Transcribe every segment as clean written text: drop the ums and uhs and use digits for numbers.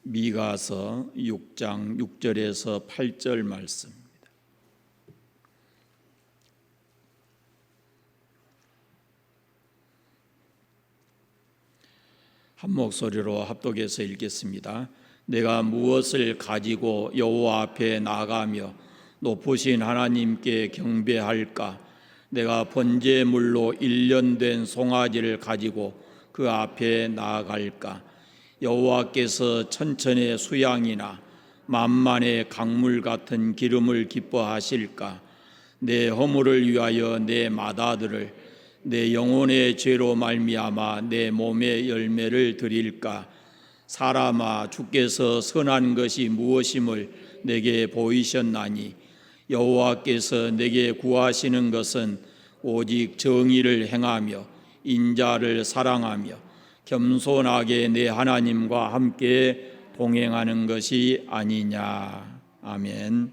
미가서 6장 6절에서 8절 말씀입니다. 한 목소리로 합독해서 읽겠습니다. 내가 무엇을 가지고 여호와 앞에 나가며 높으신 하나님께 경배할까? 내가 번제물로 1년 된 송아지를 가지고 그 앞에 나아갈까? 여호와께서 천천의 수양이나 만만의 강물 같은 기름을 기뻐하실까? 내 허물을 위하여 내 맏아들을 내 영혼의 죄로 말미암아 내 몸의 열매를 드릴까? 사람아, 주께서 선한 것이 무엇임을 내게 보이셨나니 여호와께서 내게 구하시는 것은 오직 정의를 행하며 인자를 사랑하며 겸손하게 내 하나님과 함께 동행하는 것이 아니냐. 아멘.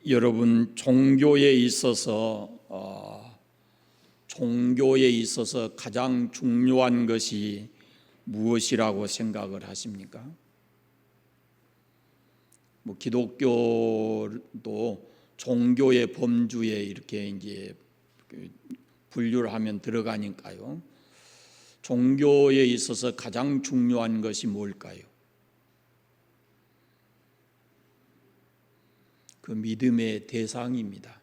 여러분, 종교에 있어서 가장 중요한 것이 무엇이라고 생각을 하십니까? 기독교도 종교의 범주에 이렇게 이제 분류를 하면 들어가니까요. 종교에 있어서 가장 중요한 것이 뭘까요? 그 믿음의 대상입니다.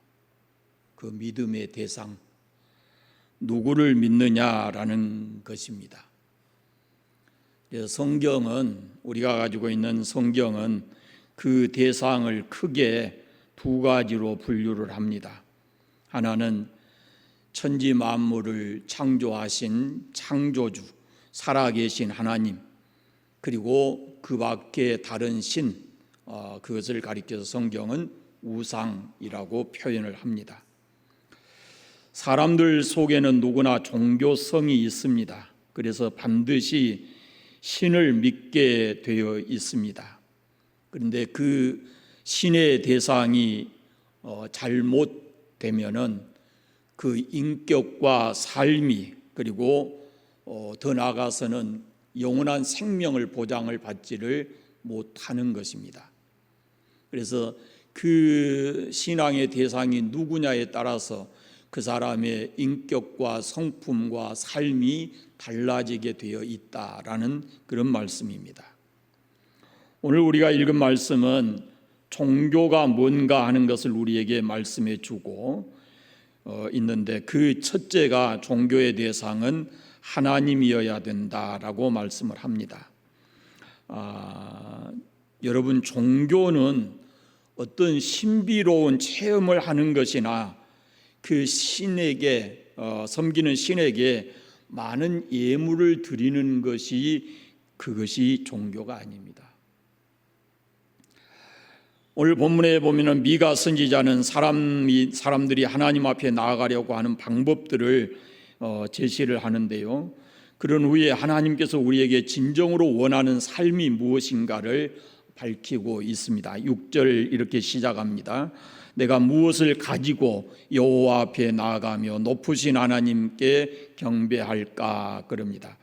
그 믿음의 대상, 누구를 믿느냐라는 것입니다. 성경은, 우리가 가지고 있는 성경은 그 대상을 크게 두 가지로 분류를 합니다. 하나는 천지 만물을 창조하신 창조주, 살아계신 하나님, 그리고 그 밖에 다른 신, 그것을 가리켜서 성경은 우상이라고 표현을 합니다. 사람들 속에는 누구나 종교성이 있습니다. 그래서 반드시 신을 믿게 되어 있습니다. 그런데 그 신의 대상이 잘못되면은 그 인격과 삶이, 그리고 더 나아가서는 영원한 생명을 보장을 받지를 못하는 것입니다. 그래서 그 신앙의 대상이 누구냐에 따라서 그 사람의 인격과 성품과 삶이 달라지게 되어 있다라는 그런 말씀입니다. 오늘 우리가 읽은 말씀은 종교가 뭔가 하는 것을 우리에게 말씀해 주고 있는데, 그 첫째가 종교의 대상은 하나님이어야 된다라고 말씀을 합니다. 여러분, 종교는 어떤 신비로운 체험을 하는 것이나 그 신에게 섬기는 신에게 많은 예물을 드리는 것이, 그것이 종교가 아닙니다. 오늘 본문에 보면은 미가 선지자는 사람들이 하나님 앞에 나아가려고 하는 방법들을 제시를 하는데요. 그런 후에 하나님께서 우리에게 진정으로 원하는 삶이 무엇인가를 밝히고 있습니다. 6절 이렇게 시작합니다. 내가 무엇을 가지고 여호와 앞에 나아가며 높으신 하나님께 경배할까? 그럽니다.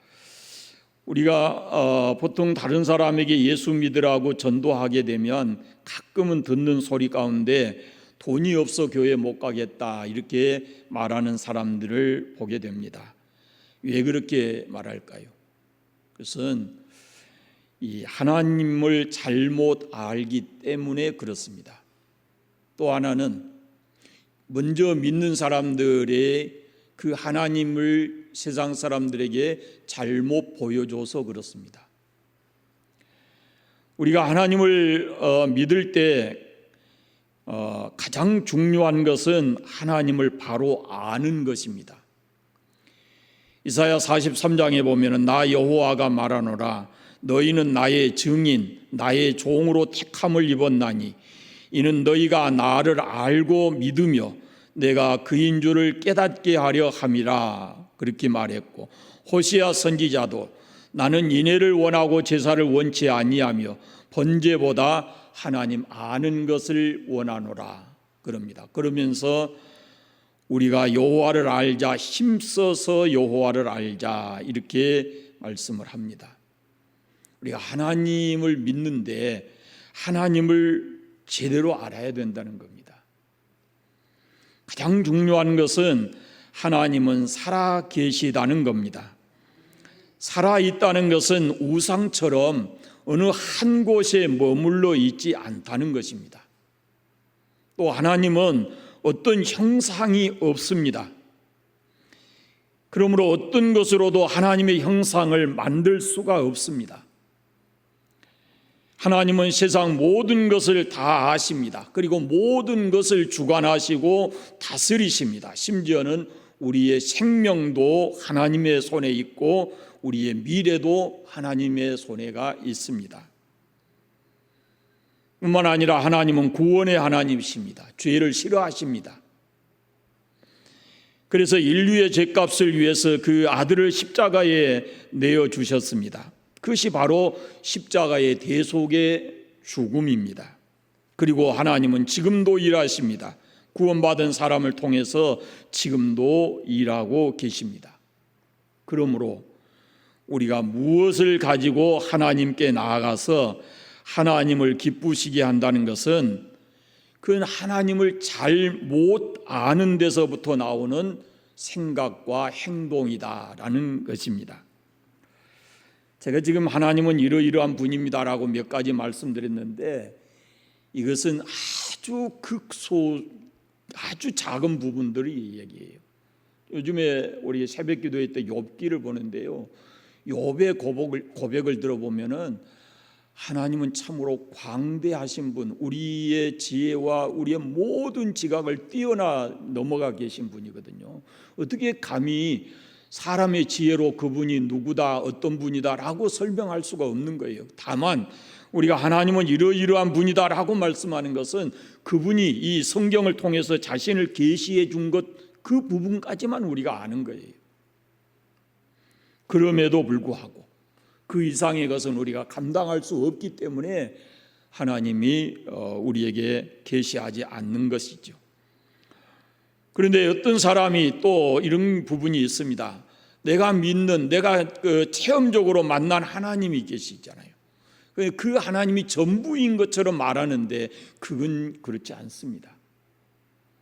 우리가 보통 다른 사람에게 예수 믿으라고 전도하게 되면 가끔은 듣는 소리 가운데 돈이 없어 교회 못 가겠다 이렇게 말하는 사람들을 보게 됩니다. 왜 그렇게 말할까요? 그것은 이 하나님을 잘못 알기 때문에 그렇습니다. 또 하나는 먼저 믿는 사람들의 그 하나님을 세상 사람들에게 잘못 보여줘서 그렇습니다. 우리가 하나님을 믿을 때 가장 중요한 것은 하나님을 바로 아는 것입니다. 이사야 43장에 보면은 나 여호와가 말하노라 너희는 나의 증인 나의 종으로 택함을 입었나니 이는 너희가 나를 알고 믿으며 내가 그인 줄을 깨닫게 하려 함이라 그렇게 말했고, 호시아 선지자도 나는 인애를 원하고 제사를 원치 아니하며 번제보다 하나님 아는 것을 원하노라 그럽니다. 그러면서 우리가 여호와를 알자, 힘써서 여호와를 알자, 이렇게 말씀을 합니다. 우리가 하나님을 믿는데 하나님을 제대로 알아야 된다는 겁니다. 가장 중요한 것은 하나님은 살아 계시다는 겁니다. 살아 있다는 것은 우상처럼 어느 한 곳에 머물러 있지 않다는 것입니다. 또 하나님은 어떤 형상이 없습니다. 그러므로 어떤 것으로도 하나님의 형상을 만들 수가 없습니다. 하나님은 세상 모든 것을 다 아십니다. 그리고 모든 것을 주관하시고 다스리십니다. 심지어는 우리의 생명도 하나님의 손에 있고 우리의 미래도 하나님의 손에가 있습니다. 뿐만 아니라 하나님은 구원의 하나님이십니다. 죄를 싫어하십니다. 그래서 인류의 죄값을 위해서 그 아들을 십자가에 내어주셨습니다. 그것이 바로 십자가의 대속의 죽음입니다. 그리고 하나님은 지금도 일하십니다. 구원받은 사람을 통해서 지금도 일하고 계십니다. 그러므로 우리가 무엇을 가지고 하나님께 나아가서 하나님을 기쁘시게 한다는 것은 그건 하나님을 잘 못 아는 데서부터 나오는 생각과 행동이다라는 것입니다. 제가 지금 하나님은 이러이러한 분입니다라고 몇 가지 말씀드렸는데 이것은 아주 작은 부분들이 얘기예요. 요즘에 우리 새벽기도회 때 욥기를 보는데요, 욥의 고백을 들어보면은 하나님은 참으로 광대하신 분, 우리의 지혜와 우리의 모든 지각을 뛰어나 넘어가 계신 분이거든요. 어떻게 감히 사람의 지혜로 그분이 누구다, 어떤 분이다라고 설명할 수가 없는 거예요. 다만 우리가 하나님은 이러이러한 분이다라고 말씀하는 것은 그분이 이 성경을 통해서 자신을 계시해 준 것, 그 부분까지만 우리가 아는 거예요. 그럼에도 불구하고 그 이상의 것은 우리가 감당할 수 없기 때문에 하나님이 우리에게 계시하지 않는 것이죠. 그런데 어떤 사람이 또 이런 부분이 있습니다. 내가 믿는, 내가 체험적으로 만난 하나님이 계시잖아요. 그 하나님이 전부인 것처럼 말하는데 그건 그렇지 않습니다.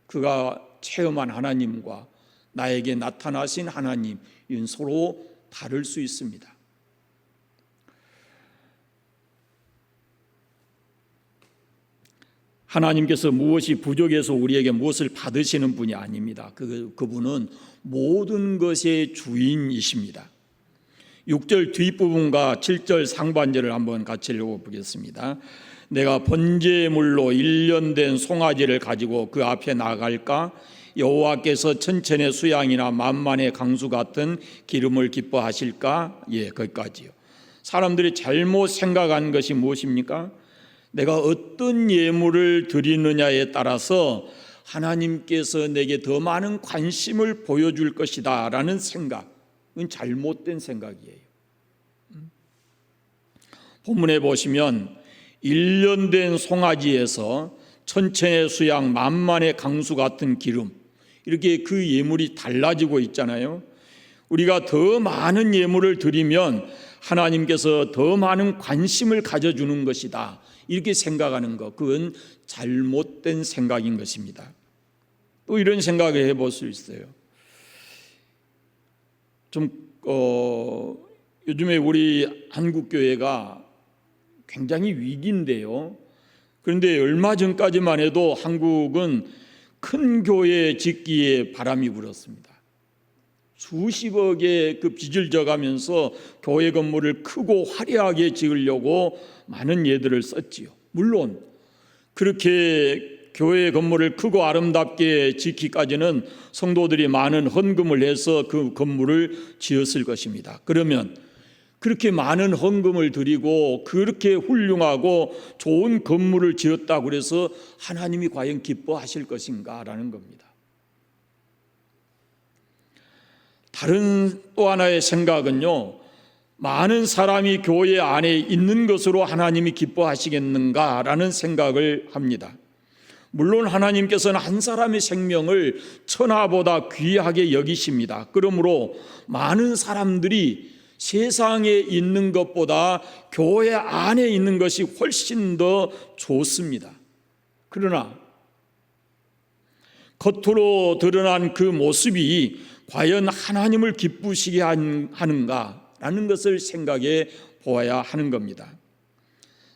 그가 체험한 하나님과 나에게 나타나신 하나님은 서로 다를 수 있습니다. 하나님께서 무엇이 부족해서 우리에게 무엇을 받으시는 분이 아닙니다. 그분은 모든 것의 주인이십니다. 6절 뒷부분과 7절 상반절을 한번 같이 읽어보겠습니다. 내가 번제물로 1년 된 송아지를 가지고 그 앞에 나갈까? 여호와께서 천천의 수양이나 만만의 강수 같은 기름을 기뻐하실까? 거기까지요. 사람들이 잘못 생각한 것이 무엇입니까? 내가 어떤 예물을 드리느냐에 따라서 하나님께서 내게 더 많은 관심을 보여줄 것이다 라는 생각은 잘못된 생각이에요. 본문에 보시면 1년 된 송아지에서 천천의 수양, 만만의 강수 같은 기름, 이렇게 그 예물이 달라지고 있잖아요. 우리가 더 많은 예물을 드리면 하나님께서 더 많은 관심을 가져주는 것이다, 이렇게 생각하는 것, 그건 잘못된 생각인 것입니다. 또 이런 생각을 해볼 수 있어요. 요즘에 우리 한국교회가 굉장히 위기인데요. 그런데 얼마 전까지만 해도 한국은 큰 교회 짓기에 바람이 불었습니다. 수십억의 그 빚을 져가면서 교회 건물을 크고 화려하게 지으려고 많은 예들을 썼지요. 물론 그렇게 교회 건물을 크고 아름답게 짓기까지는 성도들이 많은 헌금을 해서 그 건물을 지었을 것입니다. 그러면 그렇게 많은 헌금을 드리고 그렇게 훌륭하고 좋은 건물을 지었다고 해서 하나님이 과연 기뻐하실 것인가라는 겁니다. 다른 또 하나의 생각은요, 많은 사람이 교회 안에 있는 것으로 하나님이 기뻐하시겠는가라는 생각을 합니다. 물론 하나님께서는 한 사람의 생명을 천하보다 귀하게 여기십니다. 그러므로 많은 사람들이 세상에 있는 것보다 교회 안에 있는 것이 훨씬 더 좋습니다. 그러나 겉으로 드러난 그 모습이 과연 하나님을 기쁘시게 하는가라는 것을 생각해 보아야 하는 겁니다.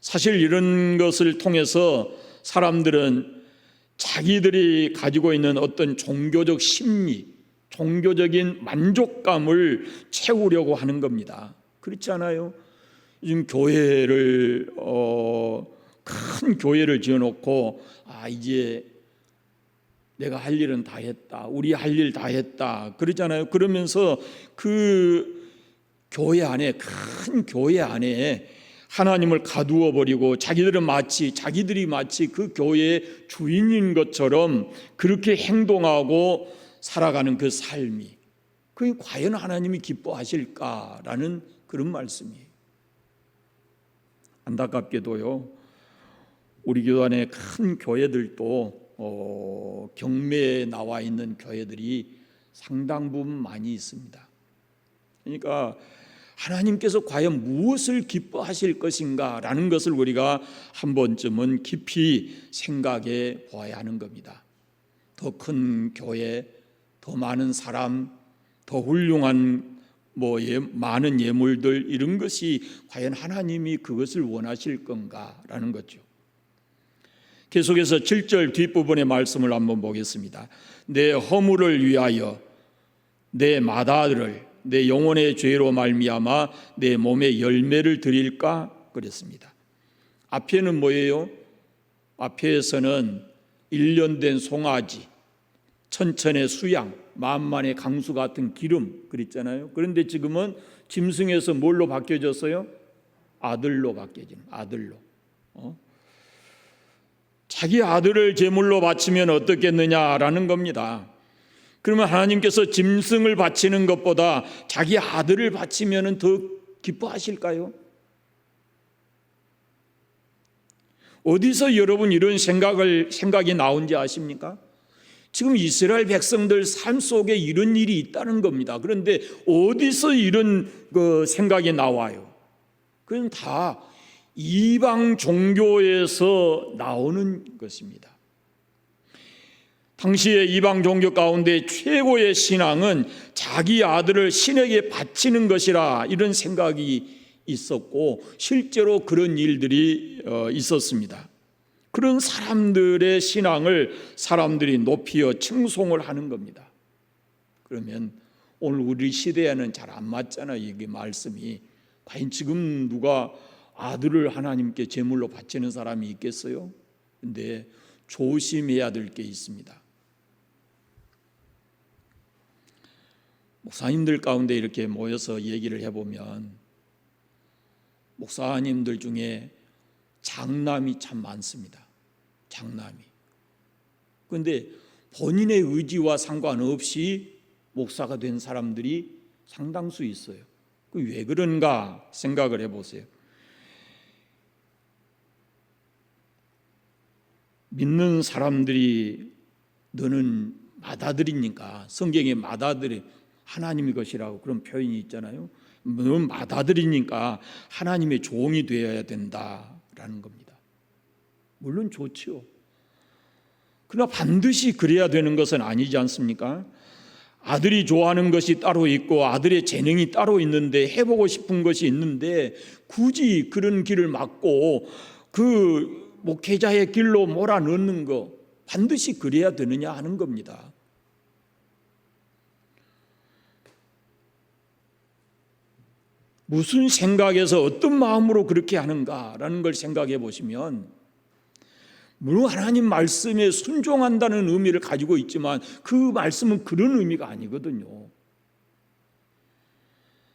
사실 이런 것을 통해서 사람들은 자기들이 가지고 있는 어떤 종교적 심리, 종교적인 만족감을 채우려고 하는 겁니다. 그렇지 않아요? 요즘 교회를 큰 교회를 지어놓고 이제 내가 할 일은 다 했다, 우리 할 일 다 했다 그러잖아요. 그러면서 그 교회 안에, 큰 교회 안에 하나님을 가두어 버리고 자기들이 마치 그 교회의 주인인 것처럼 그렇게 행동하고 살아가는 그 삶이, 그게 과연 하나님이 기뻐하실까라는 그런 말씀이에요. 안타깝게도요, 우리 교회 안에 큰 교회들도 경매에 나와 있는 교회들이 상당 부분 많이 있습니다. 그러니까 하나님께서 과연 무엇을 기뻐하실 것인가라는 것을 우리가 한 번쯤은 깊이 생각해 보아야 하는 겁니다. 더 큰 교회, 더 많은 사람, 더 훌륭한 많은 예물들, 이런 것이 과연 하나님이 그것을 원하실 건가라는 거죠. 계속해서 7절 뒷부분의 말씀을 한번 보겠습니다. 내 허물을 위하여 내 마다들을 내 영혼의 죄로 말미암아 내 몸에 열매를 드릴까 그랬습니다. 앞에는 뭐예요? 앞에서는 1년 된 송아지, 천천의 수양, 만만의 강수 같은 기름 그랬잖아요. 그런데 지금은 짐승에서 뭘로 바뀌어졌어요? 아들로 바뀌어진, 아들로. 자기 아들을 제물로 바치면 어떻겠느냐라는 겁니다. 그러면 하나님께서 짐승을 바치는 것보다 자기 아들을 바치면 더 기뻐하실까요? 어디서 여러분 이런 생각이 나온지 아십니까? 지금 이스라엘 백성들 삶 속에 이런 일이 있다는 겁니다. 그런데 어디서 이런 생각이 나와요? 그건 다 이방 종교에서 나오는 것입니다. 당시에 이방 종교 가운데 최고의 신앙은 자기 아들을 신에게 바치는 것이라, 이런 생각이 있었고 실제로 그런 일들이 있었습니다. 그런 사람들의 신앙을 사람들이 높이어 칭송을 하는 겁니다. 그러면 오늘 우리 시대에는 잘 안 맞잖아요. 이게 말씀이. 과연 지금 누가 아들을 하나님께 제물로 바치는 사람이 있겠어요? 근데 조심해야 될 게 있습니다. 목사님들 가운데 이렇게 모여서 얘기를 해보면 목사님들 중에 장남이 참 많습니다. 장남이. 그런데 본인의 의지와 상관없이 목사가 된 사람들이 상당수 있어요. 왜 그런가 생각을 해보세요. 믿는 사람들이 너는 맏아들이니까, 성경에 맏아들이 하나님의 것이라고 그런 표현이 있잖아요. 너는 맏아들이니까 하나님의 종이 되어야 된다라는 겁니다. 물론 좋지요. 그러나 반드시 그래야 되는 것은 아니지 않습니까? 아들이 좋아하는 것이 따로 있고 아들의 재능이 따로 있는데, 해보고 싶은 것이 있는데 굳이 그런 길을 막고 그 목회자의 길로 몰아넣는 거 반드시 그래야 되느냐 하는 겁니다. 무슨 생각에서 어떤 마음으로 그렇게 하는가라는 걸 생각해 보시면, 물론 하나님 말씀에 순종한다는 의미를 가지고 있지만 그 말씀은 그런 의미가 아니거든요.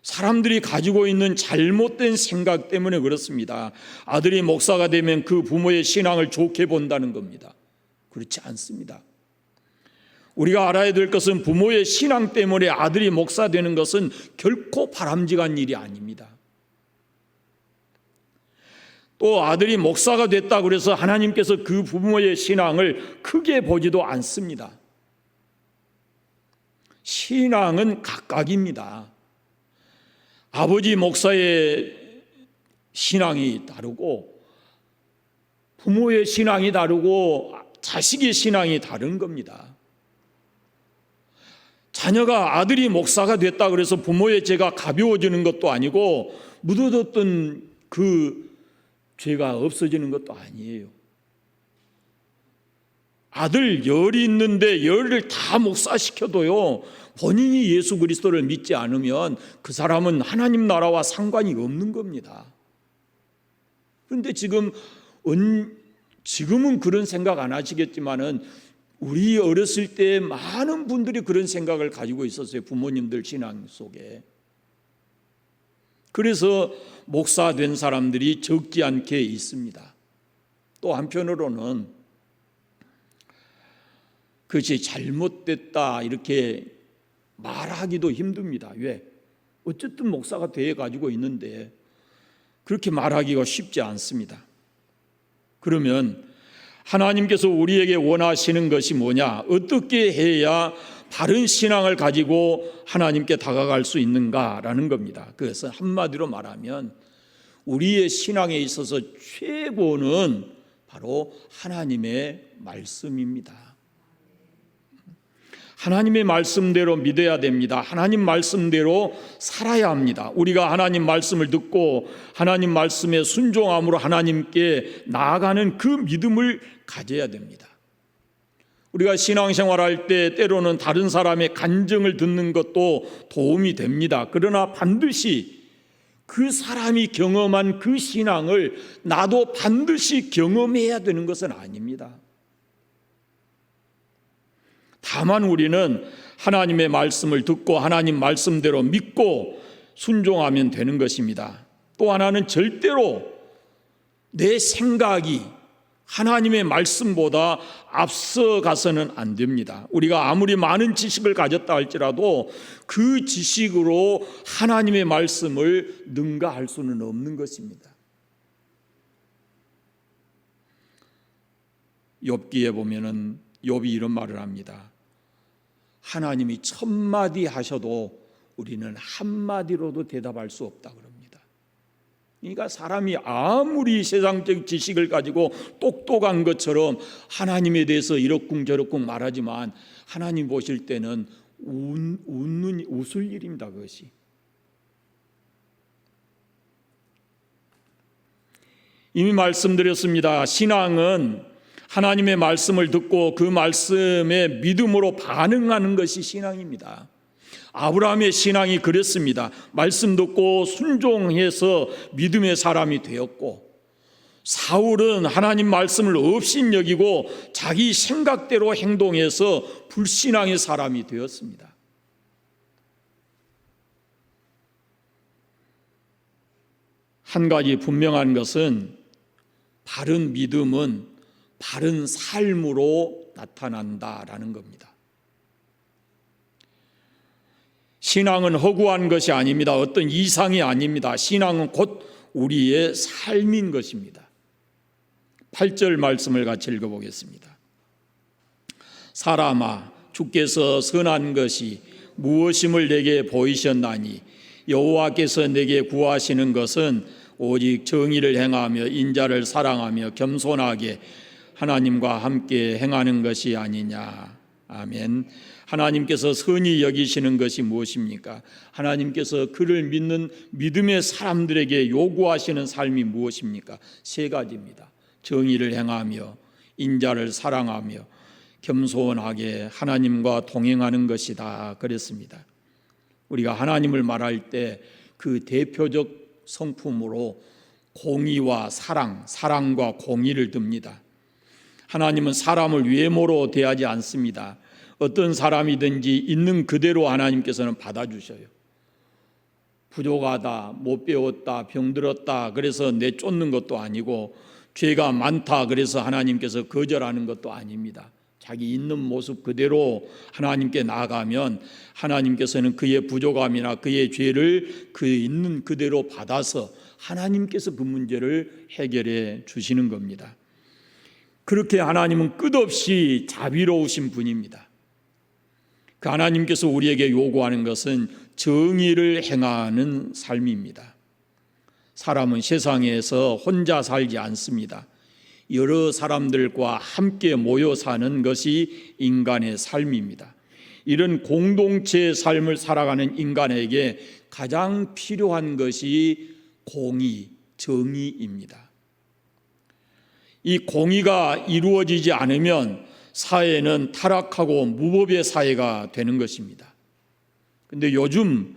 사람들이 가지고 있는 잘못된 생각 때문에 그렇습니다. 아들이 목사가 되면 그 부모의 신앙을 좋게 본다는 겁니다. 그렇지 않습니다. 우리가 알아야 될 것은 부모의 신앙 때문에 아들이 목사 되는 것은 결코 바람직한 일이 아닙니다. 또 아들이 목사가 됐다 그래서 하나님께서 그 부모의 신앙을 크게 보지도 않습니다. 신앙은 각각입니다. 아버지 목사의 신앙이 다르고 부모의 신앙이 다르고 자식의 신앙이 다른 겁니다. 자녀가 아들이 목사가 됐다 그래서 부모의 죄가 가벼워지는 것도 아니고 묻어뒀던 그 죄가 없어지는 것도 아니에요. 아들 열이 있는데 열을 다 목사시켜도요, 본인이 예수 그리스도를 믿지 않으면 그 사람은 하나님 나라와 상관이 없는 겁니다. 그런데 지금은 그런 생각 안 하시겠지만은 우리 어렸을 때 많은 분들이 그런 생각을 가지고 있었어요. 부모님들 신앙 속에. 그래서 목사 된 사람들이 적지 않게 있습니다. 또 한편으로는 그것이 잘못됐다 이렇게 말하기도 힘듭니다. 왜? 어쨌든 목사가 돼 가지고 있는데 그렇게 말하기가 쉽지 않습니다. 그러면 하나님께서 우리에게 원하시는 것이 뭐냐? 어떻게 해야 바른 신앙을 가지고 하나님께 다가갈 수 있는가라는 겁니다. 그래서 한마디로 말하면 우리의 신앙에 있어서 최고는 바로 하나님의 말씀입니다. 하나님의 말씀대로 믿어야 됩니다. 하나님 말씀대로 살아야 합니다. 우리가 하나님 말씀을 듣고 하나님 말씀에 순종함으로 하나님께 나아가는 그 믿음을 가져야 됩니다. 우리가 신앙생활할 때 때로는 다른 사람의 간증을 듣는 것도 도움이 됩니다. 그러나 반드시 그 사람이 경험한 그 신앙을 나도 반드시 경험해야 되는 것은 아닙니다. 다만 우리는 하나님의 말씀을 듣고 하나님 말씀대로 믿고 순종하면 되는 것입니다. 또 하나는 절대로 내 생각이 하나님의 말씀보다 앞서가서는 안 됩니다. 우리가 아무리 많은 지식을 가졌다 할지라도 그 지식으로 하나님의 말씀을 능가할 수는 없는 것입니다. 욥기에 보면은 욥이 이런 말을 합니다. 하나님이 1000마디 하셔도 우리는 한마디로도 대답할 수 없다 그럽니다. 그러니까 사람이 아무리 세상적 지식을 가지고 똑똑한 것처럼 하나님에 대해서 이러쿵저러쿵 말하지만 하나님 보실 때는 웃을 일입니다. 그것이. 이미 말씀드렸습니다. 신앙은 하나님의 말씀을 듣고 그 말씀에 믿음으로 반응하는 것이 신앙입니다. 아브라함의 신앙이 그랬습니다. 말씀 듣고 순종해서 믿음의 사람이 되었고, 사울은 하나님 말씀을 업신여기고 자기 생각대로 행동해서 불신앙의 사람이 되었습니다. 한 가지 분명한 것은 바른 믿음은 바른 삶으로 나타난다라는 겁니다. 신앙은 허구한 것이 아닙니다. 어떤 이상이 아닙니다. 신앙은 곧 우리의 삶인 것입니다. 8절 말씀을 같이 읽어보겠습니다. 사람아, 주께서 선한 것이 무엇임을 내게 보이셨나니 여호와께서 내게 구하시는 것은 오직 정의를 행하며 인자를 사랑하며 겸손하게 하나님과 함께 행하는 것이 아니냐. 아멘. 하나님께서 선히 여기시는 것이 무엇입니까? 하나님께서 그를 믿는 믿음의 사람들에게 요구하시는 삶이 무엇입니까? 세 가지입니다. 정의를 행하며 인자를 사랑하며 겸손하게 하나님과 동행하는 것이다 그랬습니다. 우리가 하나님을 말할 때 그 대표적 성품으로 공의와 사랑과 공의를 듭니다. 하나님은 사람을 외모로 대하지 않습니다. 어떤 사람이든지 있는 그대로 하나님께서는 받아주셔요. 부족하다, 못 배웠다, 병들었다 그래서 내쫓는 것도 아니고, 죄가 많다 그래서 하나님께서 거절하는 것도 아닙니다. 자기 있는 모습 그대로 하나님께 나아가면 하나님께서는 그의 부족함이나 그의 죄를 그 있는 그대로 받아서 하나님께서 그 문제를 해결해 주시는 겁니다. 그렇게 하나님은 끝없이 자비로우신 분입니다. 그 하나님께서 우리에게 요구하는 것은 정의를 행하는 삶입니다. 사람은 세상에서 혼자 살지 않습니다. 여러 사람들과 함께 모여 사는 것이 인간의 삶입니다. 이런 공동체의 삶을 살아가는 인간에게 가장 필요한 것이 공의, 정의입니다. 이 공의가 이루어지지 않으면 사회는 타락하고 무법의 사회가 되는 것입니다. 그런데 요즘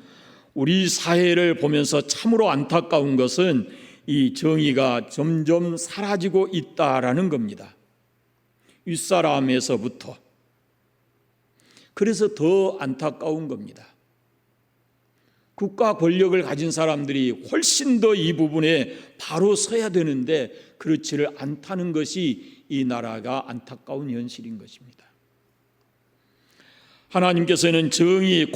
우리 사회를 보면서 참으로 안타까운 것은 이 정의가 점점 사라지고 있다라는 겁니다. 윗사람에서부터. 그래서 더 안타까운 겁니다. 국가 권력을 가진 사람들이 훨씬 더 이 부분에 바로 서야 되는데 그렇지를 않다는 것이 이 나라가 안타까운 현실인 것입니다. 하나님께서는 정의,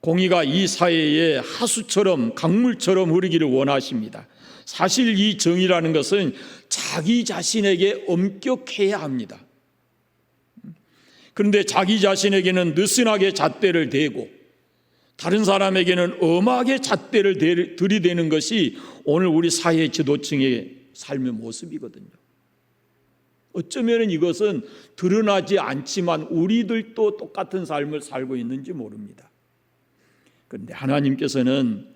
공의가 이 사회에 하수처럼 강물처럼 흐르기를 원하십니다. 사실 이 정의라는 것은 자기 자신에게 엄격해야 합니다. 그런데 자기 자신에게는 느슨하게 잣대를 대고 다른 사람에게는 엄하게 잣대를 들이대는 것이 오늘 우리 사회 지도층의 삶의 모습이거든요. 어쩌면 이것은 드러나지 않지만 우리들도 똑같은 삶을 살고 있는지 모릅니다. 그런데 하나님께서는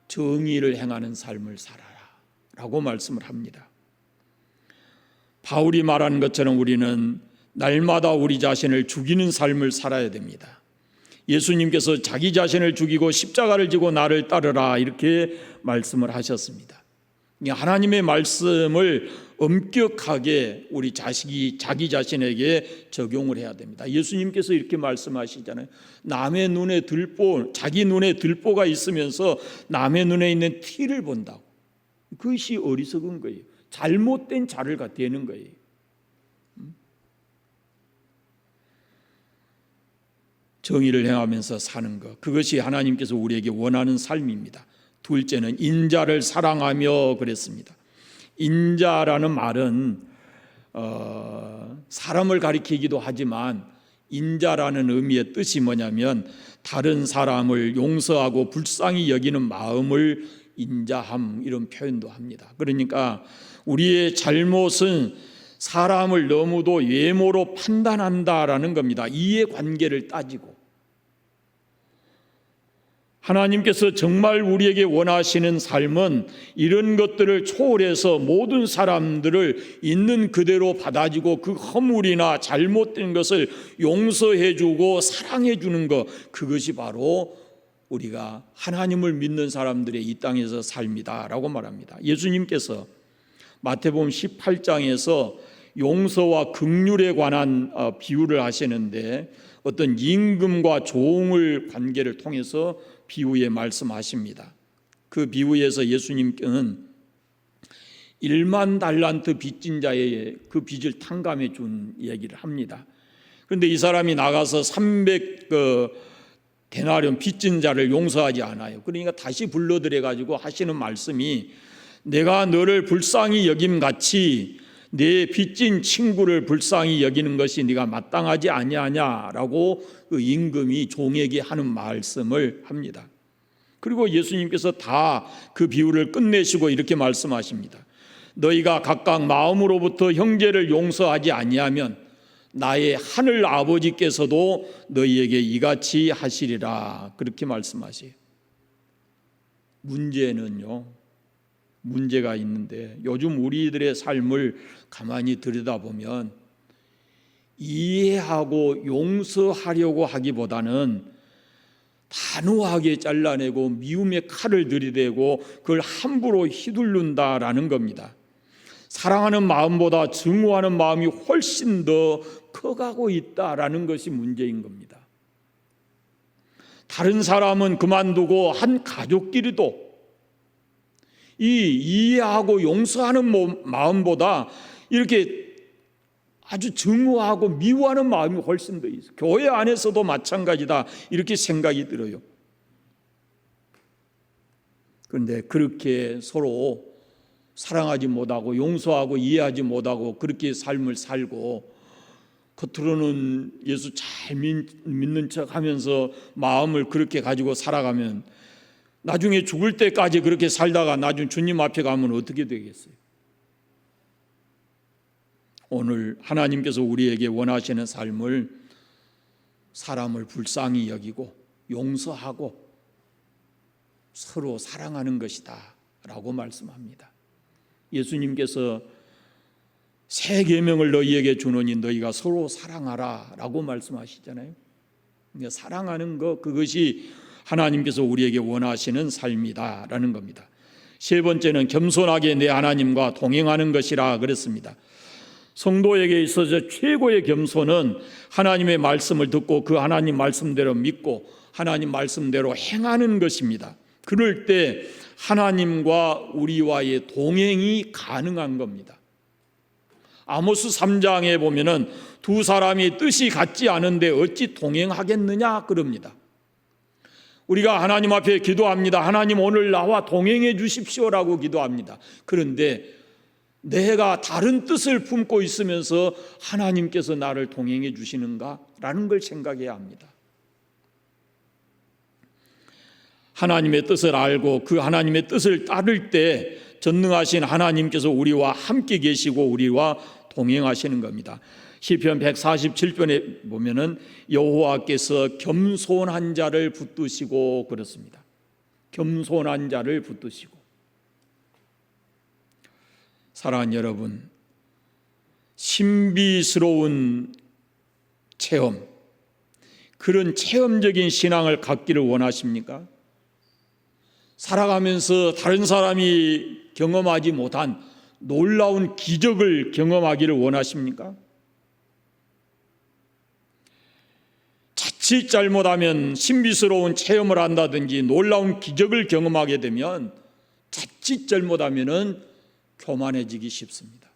정의를 행하는 삶을 살아라 라고 말씀을 합니다. 바울이 말한 것처럼 우리는 날마다 우리 자신을 죽이는 삶을 살아야 됩니다. 예수님께서 자기 자신을 죽이고 십자가를 지고 나를 따르라 이렇게 말씀을 하셨습니다. 하나님의 말씀을 엄격하게 우리 자기 자신에게 적용을 해야 됩니다. 예수님께서 이렇게 말씀하시잖아요. 남의 눈에 자기 눈에 들보가 있으면서 남의 눈에 있는 티를 본다고. 그것이 어리석은 거예요. 잘못된 자를 되는 거예요. 정의를 행하면서 사는 것, 그것이 하나님께서 우리에게 원하는 삶입니다. 둘째는 인자를 사랑하며 그랬습니다. 인자라는 말은 사람을 가리키기도 하지만 인자라는 의미의 뜻이 뭐냐면 다른 사람을 용서하고 불쌍히 여기는 마음을 인자함 이런 표현도 합니다. 그러니까 우리의 잘못은 사람을 너무도 외모로 판단한다라는 겁니다. 이해관계를 따지고. 하나님께서 정말 우리에게 원하시는 삶은 이런 것들을 초월해서 모든 사람들을 있는 그대로 받아주고 그 허물이나 잘못된 것을 용서해주고 사랑해주는 것, 그것이 바로 우리가 하나님을 믿는 사람들의 이 땅에서 삶이다라고 말합니다. 예수님께서 마태복음 18장에서 용서와 긍휼에 관한 비유를 하시는데 어떤 임금과 종을 관계를 통해서 비유에 말씀하십니다. 그 비유에서 예수님께는 1만 달란트 빚진 자의 그 빚을 탕감해 준 얘기를 합니다. 그런데 이 사람이 나가서 300 데나리온 빚진 자를 용서하지 않아요. 그러니까 다시 불러들여 가지고 하시는 말씀이 내가 너를 불쌍히 여김같이 내 빚진 친구를 불쌍히 여기는 것이 네가 마땅하지 아니하냐라고 그 임금이 종에게 하는 말씀을 합니다. 그리고 예수님께서 다 그 비유를 끝내시고 이렇게 말씀하십니다. 너희가 각각 마음으로부터 형제를 용서하지 아니하면 나의 하늘 아버지께서도 너희에게 이같이 하시리라 그렇게 말씀하세요. 문제가 있는데 요즘 우리들의 삶을 가만히 들여다보면 이해하고 용서하려고 하기보다는 단호하게 잘라내고 미움의 칼을 들이대고 그걸 함부로 휘둘른다라는 겁니다. 사랑하는 마음보다 증오하는 마음이 훨씬 더 커가고 있다라는 것이 문제인 겁니다. 다른 사람은 그만두고 한 가족끼리도 이 이해하고 용서하는 마음보다 이렇게 아주 증오하고 미워하는 마음이 훨씬 더 있어요. 교회 안에서도 마찬가지다 이렇게 생각이 들어요. 그런데 그렇게 서로 사랑하지 못하고 용서하고 이해하지 못하고 그렇게 삶을 살고 겉으로는 예수 잘 믿는 척 하면서 마음을 그렇게 가지고 살아가면 나중에 죽을 때까지 그렇게 살다가 나중에 주님 앞에 가면 어떻게 되겠어요? 오늘 하나님께서 우리에게 원하시는 삶을 사람을 불쌍히 여기고 용서하고 서로 사랑하는 것이다 라고 말씀합니다. 예수님께서 새 계명을 너희에게 주노니 너희가 서로 사랑하라 라고 말씀하시잖아요. 그러니까 사랑하는 것, 그것이 하나님께서 우리에게 원하시는 삶이다라는 겁니다. 세 번째는 겸손하게 내 하나님과 동행하는 것이라 그랬습니다. 성도에게 있어서 최고의 겸손은 하나님의 말씀을 듣고 그 하나님 말씀대로 믿고 하나님 말씀대로 행하는 것입니다. 그럴 때 하나님과 우리와의 동행이 가능한 겁니다. 아모스 3장에 보면은 두 사람이 뜻이 같지 않은데 어찌 동행하겠느냐 그럽니다. 우리가 하나님 앞에 기도합니다. 하나님 오늘 나와 동행해 주십시오라고 기도합니다. 그런데 내가 다른 뜻을 품고 있으면서 하나님께서 나를 동행해 주시는가라는 걸 생각해야 합니다. 하나님의 뜻을 알고 그 하나님의 뜻을 따를 때 전능하신 하나님께서 우리와 함께 계시고 우리와 동행하시는 겁니다. 시편 147편에 보면은 여호와께서 겸손한 자를 붙드시고 그렇습니다. 겸손한 자를 붙드시고. 사랑하는 여러분, 신비스러운 체험, 그런 체험적인 신앙을 갖기를 원하십니까? 살아가면서 다른 사람이 경험하지 못한 놀라운 기적을 경험하기를 원하십니까? 자칫 잘못하면 신비스러운 체험을 한다든지 놀라운 기적을 경험하게 되면 자칫 잘못하면은 교만해지기 쉽습니다.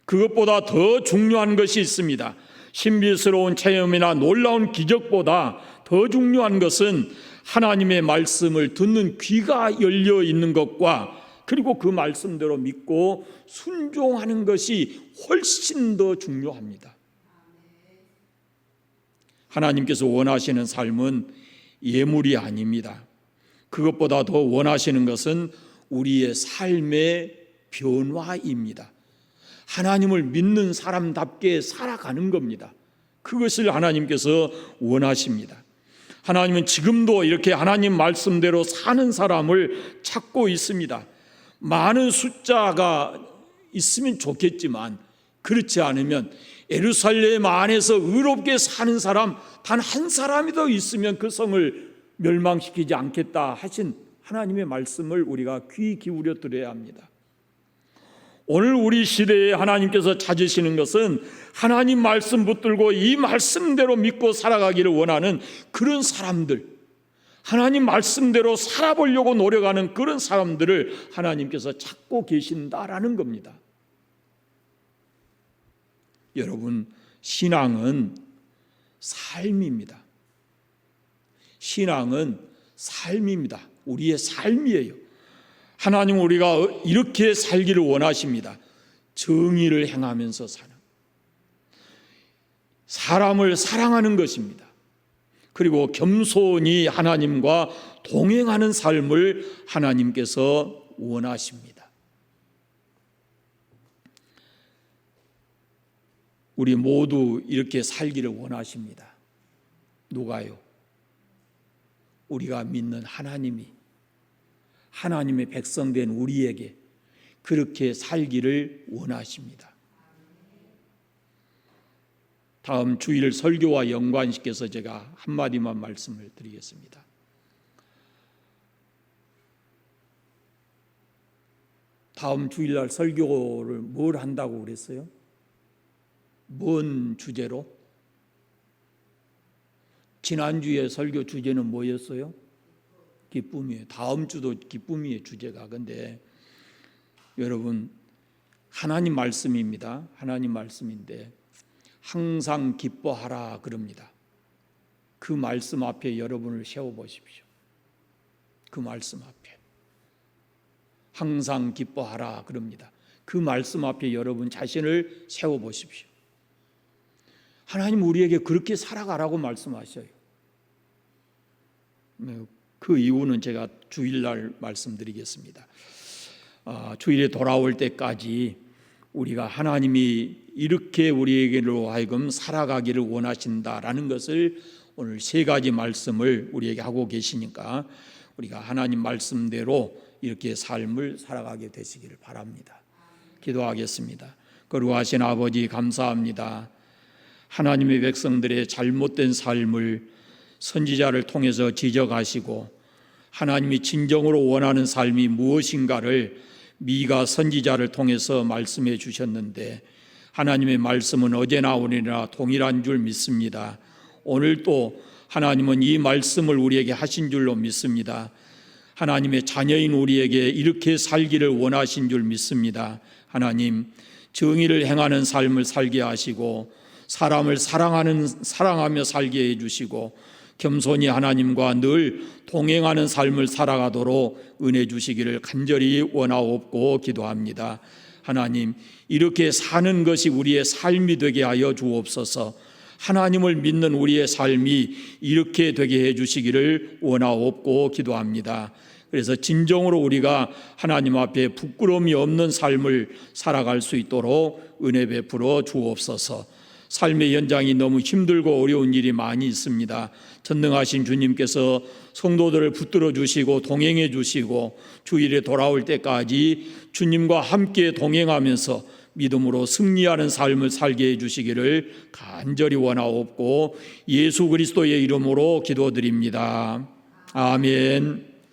그것보다 더 중요한 것이 있습니다. 신비스러운 체험이나 놀라운 기적보다 더 중요한 것은 하나님의 말씀을 듣는 귀가 열려 있는 것과 그리고 그 말씀대로 믿고 순종하는 것이 훨씬 더 중요합니다. 하나님께서 원하시는 삶은 예물이 아닙니다. 그것보다 더 원하시는 것은 우리의 삶의 변화입니다. 하나님을 믿는 사람답게 살아가는 겁니다. 그것을 하나님께서 원하십니다. 하나님은 지금도 이렇게 하나님 말씀대로 사는 사람을 찾고 있습니다. 많은 숫자가 있으면 좋겠지만 그렇지 않으면 예루살렘 안에서 의롭게 사는 사람 단 한 사람이 더 있으면 그 성을 멸망시키지 않겠다 하신 하나님의 말씀을 우리가 귀 기울여 들어야 합니다. 오늘 우리 시대에 하나님께서 찾으시는 것은 하나님 말씀 붙들고 이 말씀대로 믿고 살아가기를 원하는 그런 사람들, 하나님 말씀대로 살아보려고 노력하는 그런 사람들을 하나님께서 찾고 계신다라는 겁니다. 여러분, 신앙은 삶입니다. 신앙은 삶입니다. 우리의 삶이에요. 하나님은 우리가 이렇게 살기를 원하십니다. 정의를 행하면서 사는, 사람을 사랑하는 것입니다. 그리고 겸손히 하나님과 동행하는 삶을 하나님께서 원하십니다. 우리 모두 이렇게 살기를 원하십니다. 누가요? 우리가 믿는 하나님이, 하나님의 백성된 우리에게 그렇게 살기를 원하십니다. 다음 주일 설교와 연관시켜서 제가 한마디만 말씀을 드리겠습니다. 다음 주일날 설교를 뭘 한다고 그랬어요? 뭔 주제로? 지난주에 설교 주제는 뭐였어요? 기쁨이에요. 다음 주도 기쁨이에요, 주제가. 근데 여러분, 하나님 말씀입니다. 하나님 말씀인데 항상 기뻐하라 그럽니다. 그 말씀 앞에 여러분을 세워보십시오. 그 말씀 앞에 항상 기뻐하라 그럽니다. 그 말씀 앞에 여러분 자신을 세워보십시오. 하나님 우리에게 그렇게 살아가라고 말씀하셔요. 그 이유는 제가 주일날 말씀드리겠습니다. 주일에 돌아올 때까지 우리가 하나님이 이렇게 우리에게로 하여금 살아가기를 원하신다라는 것을 오늘 세 가지 말씀을 우리에게 하고 계시니까 우리가 하나님 말씀대로 이렇게 삶을 살아가게 되시기를 바랍니다. 기도하겠습니다. 거룩하신 아버지 감사합니다. 하나님의 백성들의 잘못된 삶을 선지자를 통해서 지적하시고 하나님이 진정으로 원하는 삶이 무엇인가를 미가 선지자를 통해서 말씀해 주셨는데 하나님의 말씀은 어제나 오늘이나 동일한 줄 믿습니다. 오늘도 하나님은 이 말씀을 우리에게 하신 줄로 믿습니다. 하나님의 자녀인 우리에게 이렇게 살기를 원하신 줄 믿습니다. 하나님, 정의를 행하는 삶을 살게 하시고 사람을 사랑하며 살게 해주시고 겸손히 하나님과 늘 동행하는 삶을 살아가도록 은혜 주시기를 간절히 원하옵고 기도합니다. 하나님, 이렇게 사는 것이 우리의 삶이 되게 하여 주옵소서. 하나님을 믿는 우리의 삶이 이렇게 되게 해주시기를 원하옵고 기도합니다. 그래서 진정으로 우리가 하나님 앞에 부끄러움이 없는 삶을 살아갈 수 있도록 은혜 베풀어 주옵소서. 삶의 연장이 너무 힘들고 어려운 일이 많이 있습니다. 전능하신 주님께서 성도들을 붙들어 주시고 동행해 주시고 주일에 돌아올 때까지 주님과 함께 동행하면서 믿음으로 승리하는 삶을 살게 해주시기를 간절히 원하옵고 예수 그리스도의 이름으로 기도드립니다. 아멘.